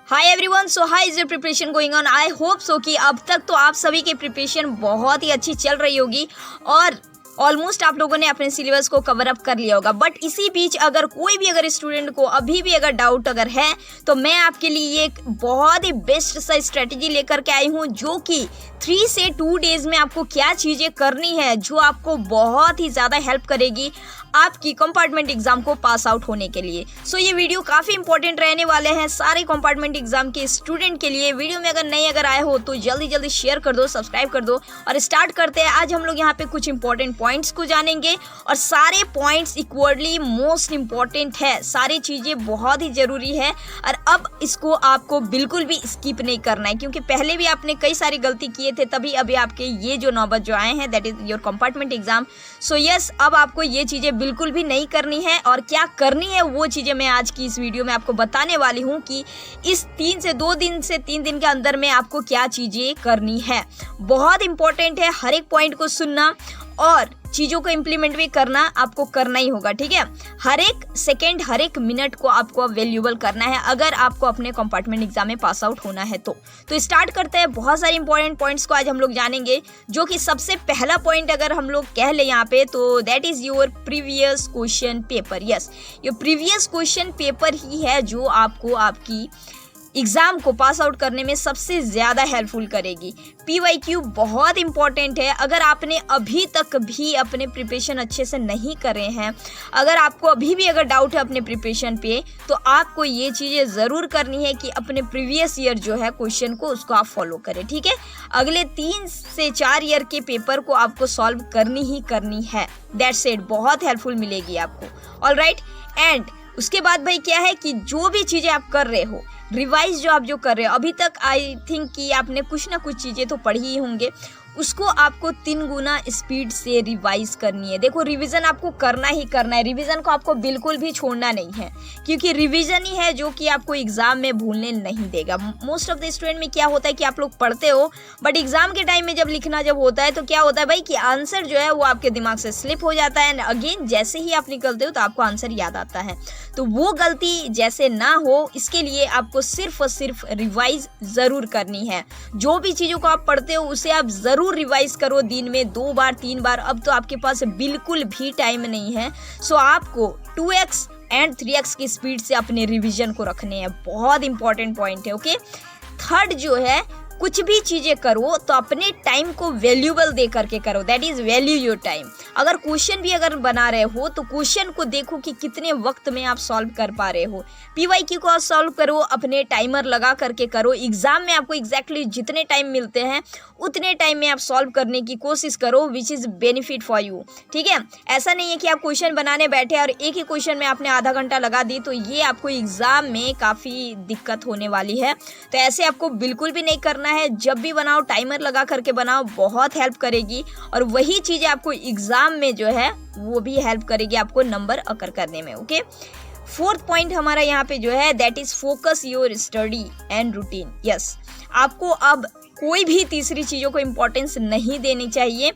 Hi everyone, so high is your preparation going on. I hope so कि अब तक तो आप सभी की प्रिपरेशन बहुत ही अच्छी चल रही होगी और ऑलमोस्ट आप लोगों ने अपने सिलेबस को कवर अप कर लिया होगा। बट इसी बीच अगर कोई भी स्टूडेंट को अभी भी डाउट है तो मैं आपके लिए एक बहुत ही बेस्ट सा स्ट्रेटेजी लेकर के आई हूँ, जो कि 3 से 2 डेज में आपको क्या चीज़ें करनी है जो आपको बहुत ही ज़्यादा हेल्प करेगी आपकी कंपार्टमेंट एग्जाम को पास आउट होने के लिए। सो ये वीडियो काफ़ी इंपॉर्टेंट रहने वाले हैं सारे कंपार्टमेंट एग्जाम के स्टूडेंट के लिए। वीडियो में अगर नए आए हो तो जल्दी शेयर कर दो, सब्सक्राइब कर दो और स्टार्ट करते हैं। आज हम लोग यहाँ पे कुछ इंपॉर्टेंट पॉइंट्स को जानेंगे और सारे पॉइंट्स इक्वली मोस्ट इंपॉर्टेंट है, सारी चीज़ें बहुत ही ज़रूरी है और अब इसको आपको बिल्कुल भी स्किप नहीं करना है, क्योंकि पहले भी आपने कई सारी गलती किए थे तभी अभी आपके ये जो नौबत जो आए हैं that is your compartment exam. So yes, अब आपको ये चीज़ें बिल्कुल भी नहीं करनी है और क्या करनी है वो चीज़ें मैं आज की इस वीडियो में आपको बताने वाली हूँ कि इस 2 दिन से 3 दिन के अंदर में आपको क्या चीज़ें करनी है। बहुत इंपॉर्टेंट है, हर एक पॉइंट को सुनना और चीज़ों को इम्प्लीमेंट भी करना आपको करना ही होगा, ठीक है। हर एक सेकेंड हर एक मिनट को आपको वैल्यूएबल करना है अगर आपको अपने कंपार्टमेंट एग्जाम में पास आउट होना है तो स्टार्ट करते हैं। बहुत सारे इंपॉर्टेंट पॉइंट्स को आज हम लोग जानेंगे, जो कि सबसे पहला पॉइंट अगर हम लोग कह ले यहाँ पे तो that is your previous question paper. Yes, ये प्रीवियस क्वेश्चन पेपर ही है जो आपको आपकी एग्ज़ाम को पास आउट करने में सबसे ज़्यादा हेल्पफुल करेगी। PYQ बहुत इंपॉर्टेंट है। अगर आपने अभी तक भी अपने प्रिपरेशन अच्छे से नहीं करे हैं, अगर आपको अभी भी डाउट है अपने प्रिपरेशन पे, तो आपको ये चीज़ें ज़रूर करनी है कि अपने प्रीवियस ईयर जो है क्वेश्चन को उसको आप फॉलो करें, ठीक है। अगले 3 से 4 ईयर के पेपर को आपको सॉल्व करनी ही करनी है। दैट्स इट, बहुत हेल्पफुल मिलेगी आपको। ऑलराइट, एंड उसके बाद भाई क्या है कि जो भी चीज़ें आप कर रहे हो, रिवाइज जो आप जो कर रहे हो अभी तक, आई थिंक कि आपने कुछ ना कुछ चीज़ें तो पढ़ी ही होंगे, उसको आपको 3 गुना स्पीड से रिवाइज करनी है। देखो, रिवीजन आपको करना ही करना है, रिवीजन को आपको बिल्कुल भी छोड़ना नहीं है, क्योंकि रिवीजन ही है जो कि आपको एग्जाम में भूलने नहीं देगा। मोस्ट ऑफ द स्टूडेंट में क्या होता है कि आप लोग पढ़ते हो बट एग्जाम के टाइम में जब लिखना जब होता है तो क्या होता है भाई कि आंसर जो है वो आपके दिमाग से स्लिप हो जाता है एंड अगेन जैसे ही आप निकलते हो तो आपको आंसर याद आता है। तो वो गलती जैसे ना हो इसके लिए आपको सिर्फ और सिर्फ रिवाइज ज़रूर करनी है। जो भी चीज़ों को आप पढ़ते हो उसे आप ज़रूर रिवाइज करो, दिन में 2 बार 3 बार। अब तो आपके पास बिल्कुल भी टाइम नहीं है, सो आपको 2x एंड 3x की स्पीड से अपने रिवीजन को रखने हैं। बहुत इंपॉर्टेंट पॉइंट है, ओके। थर्ड जो है, कुछ भी चीज़ें करो तो अपने टाइम को वैल्यूएबल दे करके करो, that is value your time. अगर क्वेश्चन भी अगर बना रहे हो तो क्वेश्चन को देखो कि कितने वक्त में आप सॉल्व कर पा रहे हो। PYQ को सॉल्व करो, अपने टाइमर लगा करके करो। एग्जाम में आपको एग्जैक्टली जितने टाइम मिलते हैं उतने टाइम में आप सॉल्व करने की कोशिश करो, which is benefit for you, ठीक है। ऐसा नहीं है कि आप क्वेश्चन बनाने बैठे और एक ही क्वेश्चन में आपने आधा घंटा लगा दी, तो ये आपको एग्जाम में काफ़ी दिक्कत होने वाली है। तो ऐसे आपको बिल्कुल भी नहीं करना है। जब भी बनाओ टाइमर लगा करके बनाओ, बहुत हेल्प करेगी और वही चीज़ें आपको एग्जाम में जो है वो भी हेल्प करेगी आपको नंबर अकर करने में, ओके। 4th पॉइंट हमारा यहाँ पे जो है that is focus your study and routine. Yes, आपको अब कोई भी तीसरी चीज़ों को इम्पोर्टेंस नहीं देनी चाहिए।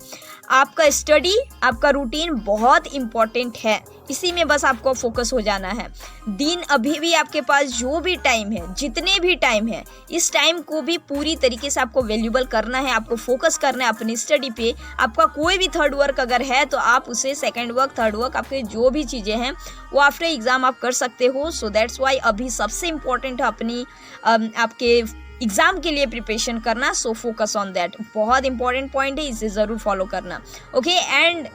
आपका स्टडी, आपका रूटीन बहुत इम्पॉर्टेंट है, इसी में बस आपको फोकस हो जाना है। दिन अभी भी आपके पास जो भी टाइम है, जितने भी टाइम है, इस टाइम को भी पूरी तरीके से आपको वैल्यूएबल करना है। आपको फोकस करना है अपनी स्टडी पे। आपका कोई भी थर्ड वर्क अगर है तो आप उसे सेकंड वर्क, थर्ड वर्क, आपके जो भी चीज़ें हैं वो आफ्टर एग्जाम आप कर सकते हो। सो दैट्स वाई अभी सबसे इम्पोर्टेंट है अपनी आपके एग्जाम के लिए प्रिपरेशन करना। सो फोकस ऑन दैट, बहुत इंपॉर्टेंट पॉइंट है, इसे ज़रूर फॉलो करना, ओके। एंड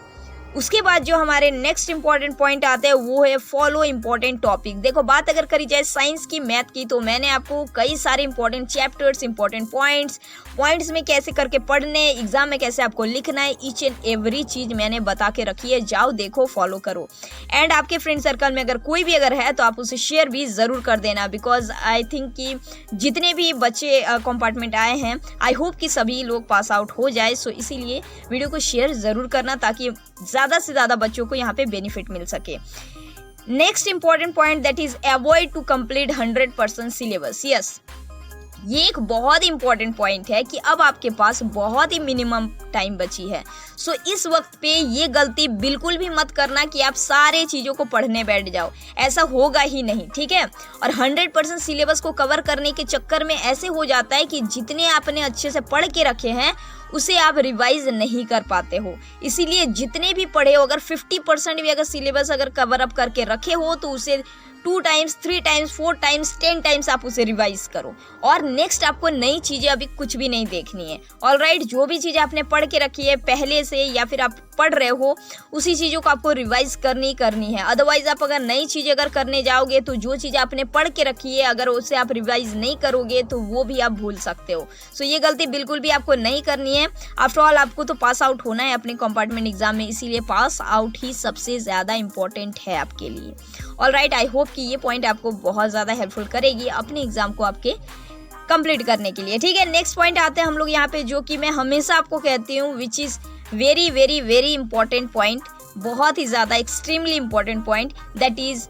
उसके बाद जो हमारे नेक्स्ट इंपॉर्टेंट पॉइंट आते हैं वो है फॉलो इंपॉर्टेंट टॉपिक। देखो, बात अगर करी जाए साइंस की, मैथ की, तो मैंने आपको कई सारे इंपॉर्टेंट चैप्टर्स, इंपॉर्टेंट पॉइंट्स में कैसे करके पढ़ने, एग्जाम में कैसे आपको लिखना है, ईच एंड एवरी चीज़ मैंने बता के रखी है। जाओ देखो, फॉलो करो। एंड आपके फ्रेंड सर्कल में अगर कोई भी है तो आप उसे शेयर भी ज़रूर कर देना, बिकॉज आई थिंक कि जितने भी बच्चे कंपार्टमेंट आए हैं, आई होप कि सभी लोग पास आउट हो जाए। सो इसीलिए वीडियो को शेयर ज़रूर करना ताकि ज़्यादा से ज़्यादा बच्चों को यहाँ पे बेनिफिट मिल सके। Next important point that is avoid to complete 100% syllabus. Yes, ये एक बहुत इंपॉर्टेंट पॉइंट है कि अब आपके पास बहुत ही मिनिमम टाइम बची है। सो इस वक्त पे ये गलती बिल्कुल भी मत करना कि आप सारे चीज़ों को पढ़ने बैठ जाओ, ऐसा होगा ही नहीं, ठीक है। और 100% सिलेबस को कवर करने के चक्कर में ऐसे हो जाता है कि जितने आपने अच्छे से पढ़ के रखे हैं उसे आप रिवाइज नहीं कर पाते हो। इसीलिए जितने भी पढ़े हो, अगर 50% भी अगर सिलेबस अगर कवर अप करके रखे हो तो उसे 2 टाइम्स 3 टाइम्स 4 टाइम्स 10 टाइम्स आप उसे रिवाइज करो। और नेक्स्ट आपको नई चीज़ें अभी कुछ भी नहीं देखनी है। ऑलराइट, जो भी चीज़ें आपने पढ़ के रखी है पहले से या फिर आप पढ़ रहे हो उसी चीज़ों को आपको रिवाइज करनी है। अदरवाइज आप अगर नई चीज़ अगर करने जाओगे तो जो चीज़ें आपने पढ़ के रखी है अगर उसे आप रिवाइज नहीं करोगे तो वो भी आप भूल सकते हो। सो ये गलती बिल्कुल भी आपको नहीं करनी है। आफ्टर ऑल आपको तो पास आउट होना है अपने कंपार्टमेंट एग्जाम में, इसीलिए पास आउट ही सबसे ज़्यादा इंपॉर्टेंट है आपके लिए। ऑलराइट, आई होप कि ये पॉइंट आपको बहुत ज़्यादा हेल्पफुल करेगी अपने एग्जाम को आपके कंप्लीट करने के लिए, ठीक है। नेक्स्ट पॉइंट आते हैं हम लोग यहाँ पे, जो कि मैं हमेशा आपको कहती हूँ, which is very very very important point, बहुत ही ज़्यादा extremely important point, that is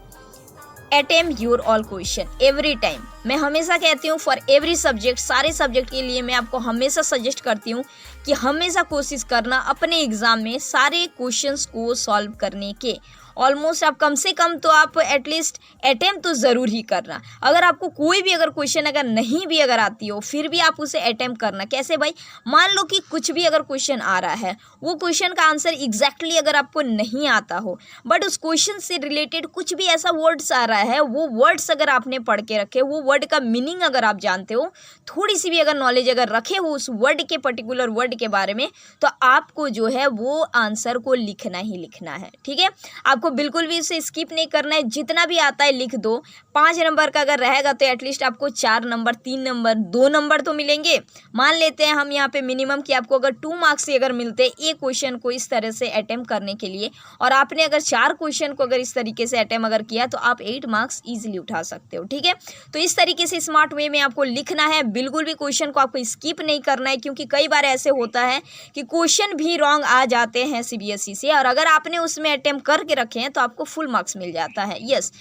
attempt your all question every time. मैं हमेशा कहती हूँ फॉर एवरी सब्जेक्ट, सारे सब्जेक्ट के लिए मैं आपको हमेशा सजेस्ट करती हूँ कि हमेशा कोशिश करना अपने एग्ज़ाम में सारे क्वेश्चंस को सॉल्व करने के। ऑलमोस्ट आप कम से कम तो आप एटलीस्ट अटेम्प्ट तो ज़रूर ही करना। अगर आपको कोई भी अगर क्वेश्चन अगर नहीं भी अगर आती हो फिर भी आप उसे अटेम्प्ट करना। कैसे भाई, मान लो कि कुछ भी अगर क्वेश्चन आ रहा है, वो क्वेश्चन का आंसर एग्जैक्टली अगर आपको नहीं आता हो, बट उस क्वेश्चन से रिलेटेड कुछ भी ऐसा वर्ड्स आ रहा है, वो वर्ड्स अगर आपने पढ़ के रखे, वो वर्ड का मीनिंग अगर आप जानते हो, थोड़ी सी भी अगर नॉलेज अगर रखे हो उस वर्ड के पर्टिकुलर वर्ड के बारे में, तो आपको जो है वो आंसर को लिखना ही लिखना है, ठीक है। आपको बिल्कुल भी इसे स्किप नहीं करना है, जितना भी आता है लिख दो। 5 नंबर का अगर रहेगा तो एटलीस्ट आपको 4 नंबर 3 नंबर 2 नंबर तो मिलेंगे। मान लेते हैं हम यहाँ पे मिनिमम कि आपको अगर 2 मार्क्स ही अगर मिलते एक क्वेश्चन को इस तरह से अटेम्प्ट करने के लिए, और आपने अगर 4 क्वेश्चन को अगर इस तरीके से अटेम्प्ट अगर किया तो आप 8 मार्क्स ईजिली उठा सकते हो, ठीक है। तो इस तरीके से स्मार्ट वे में आपको लिखना है, बिल्कुल भी क्वेश्चन को आपको स्किप नहीं करना है, क्योंकि कई बार ऐसे होता है कि क्वेश्चन भी रॉन्ग आ जाते हैं CBSE से, और अगर आपने उसमें अटेम्प्ट करके रखे हैं तो आपको फुल मार्क्स मिल जाता है। यस,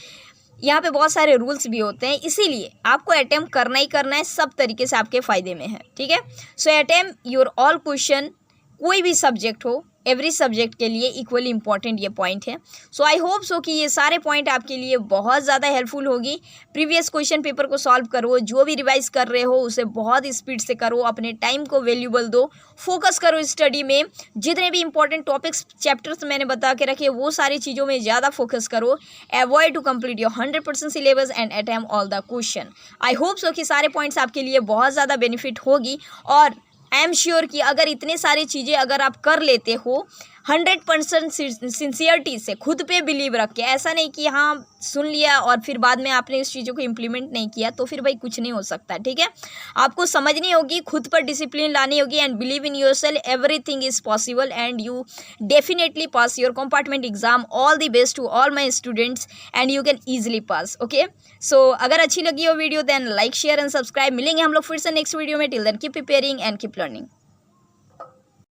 यहाँ पे बहुत सारे रूल्स भी होते हैं, इसीलिए आपको अटेम्प्ट करना ही करना है, सब तरीके से आपके फ़ायदे में है, ठीक है। सो अटेम्प्ट योर ऑल क्वेश्चन, कोई भी सब्जेक्ट हो, एवरी सब्जेक्ट के लिए इक्वली इंपॉर्टेंट ये पॉइंट है। सो आई होप सो कि ये सारे पॉइंट आपके लिए बहुत ज़्यादा हेल्पफुल होगी। प्रीवियस क्वेश्चन पेपर को सॉल्व करो, जो भी रिवाइज कर रहे हो उसे बहुत स्पीड से करो, अपने टाइम को वैल्यूबल दो, फोकस करो स्टडी में। जितने भी इंपॉर्टेंट टॉपिक्स चैप्टर्स मैंने बता के रखे वो सारी चीज़ों में ज़्यादा फोकस करो। Avoid to complete your 100% syllabus and attempt all the question. I hope so कि सारे पॉइंट्स आपके लिए बहुत ज़्यादा बेनिफिट होगी, और आई एम श्योर कि अगर इतने सारी चीज़ें अगर आप कर लेते हो 100% सिंसियरिटी से, खुद पे बिलीव रख के, ऐसा नहीं कि हाँ सुन लिया और फिर बाद में आपने इस चीज़ों को इम्प्लीमेंट नहीं किया, तो फिर भाई कुछ नहीं हो सकता, ठीक है। आपको समझनी होगी, खुद पर डिसिप्लिन लानी होगी, and believe in yourself, everything is possible and you definitely pass your compartment exam. All the best to all my students and you can easily pass, okay. So अगर अच्छी लगी हो video then like share and subscribe. मिलेंगे हम लोग फिर से next video में। Till then keep preparing and keep learning.